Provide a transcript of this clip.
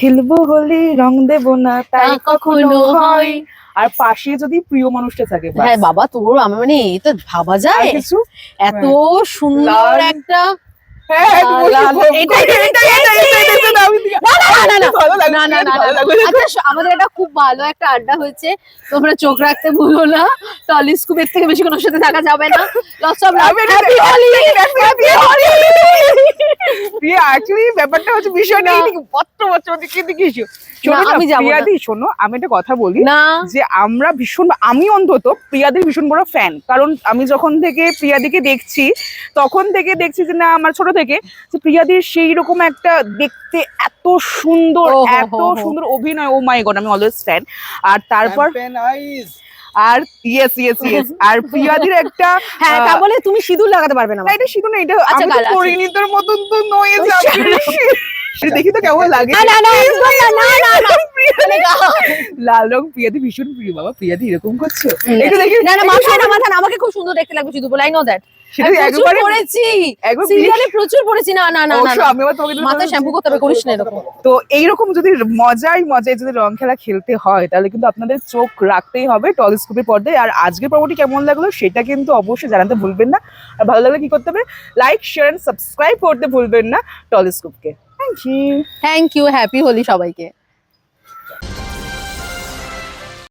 খেলবো হোলি রং দেবো না তাই কখনো হয়। আর পাশে যদি প্রিয় মানুষটা থাকে ব্যাস। হ্যাঁ বাবা, তোর আমি মানে এটা ভাবা আর যায়? কিছু এত সুন্দর লাল। একটা হ্যাঁ, হ্যাঁ, তুমি বলছো, লাল, এটাই, এটাই, এটাই, এটাই, এটাই, এটাই, এটাই, আমি দিই। না, না, ভালো লাগছে, না, না, না, ভালো না। লাগছে। আচ্ছা, আমাদের একটা খুব ভালো একটা আড্ডা হয়েছে, তোমরা চোখ রাখতে ভুলো না। টলিস্কোপের থেকে বেশি কোনো সাথে থাকা যাবে না। লটস অফ লাভ, আমি এটা- হ্যাপি হোলি, হ্যাপি হোলি। প্রিয়া অ্যাকচুয়ালি ব্যাপারটা হচ্ছে বিষয় না। নেই, বচ্চ দিকে এসো। শোনো না, না, আমি যাবো না। প্রিয়াদি শোনো, আমি একটা কথা বলি না, যে আমি অন্তত প্রিয়াদির ভীষণ বড় ফ্যান। কারণ আমি যখন থেকে প্রিয়াদিকে দেখছি তখন থেকে দেখছি যে না, আমার ছোট থেকে যে প্রিয়াদির সেই রকম একটা দেখতে এত সুন্দর, ও হো হো এত হো। সুন্দর অভিনয়, ও মাই গড, আমি অলওয়েজ ফ্যান। আর তারপর আর ইয়েস আর প্রিয়াদির একটা হ্যাঁ, তা বলে তুমি সিঁদুর লাগাতে পারবে না না, আমাকে। এটা শুধু না, এটা আচ্ছা, আমি তো গাল আছে। পরিণীতার মতন তো নয় যে ওই আপনি সেটা দেখি তো কেমন লাগে। না, না, না, একদম না, না, না, না। মানে লাল রং প্রিয়াদি ভীষণ প্রিয়। বাবা, প্রিয়াদি এরকম করছো, একটু দেখি। না, না, মাথা না, আমাকে খুব সুন্দর দেখতে লাগবে সিঁদুর বলে, আই নো দ্যাট। সেটা আমি প্রচুর একবারে পড়েছি, একবার সিরিয়ালে প্রচুর পড়েছি। না, না, না, না, অবশ্য না। আমি আবার তোমাকে মাথা শ্যাম্পু করতে হবে, করিস না এরকম। তো এইরকম যদি মজায় যদি রং খেলা খেলতে হয় তাহলে কিন্তু আপনাদের চোখ রাখতেই হবে টলিস্কোপের পর্দায়। আর আজকের পর্বটি কেমন লাগলো সেটা কিন্তু অবশ্যই জানাতে ভুলবেন না। আর ভালো লাগলে কি করতে হবে, লাইক শেয়ার এন্ড সাবস্ক্রাইব করতে ভুলবেন না টলিস্কোপকে। Thank you. Thank you, happy Holi সবাইকে।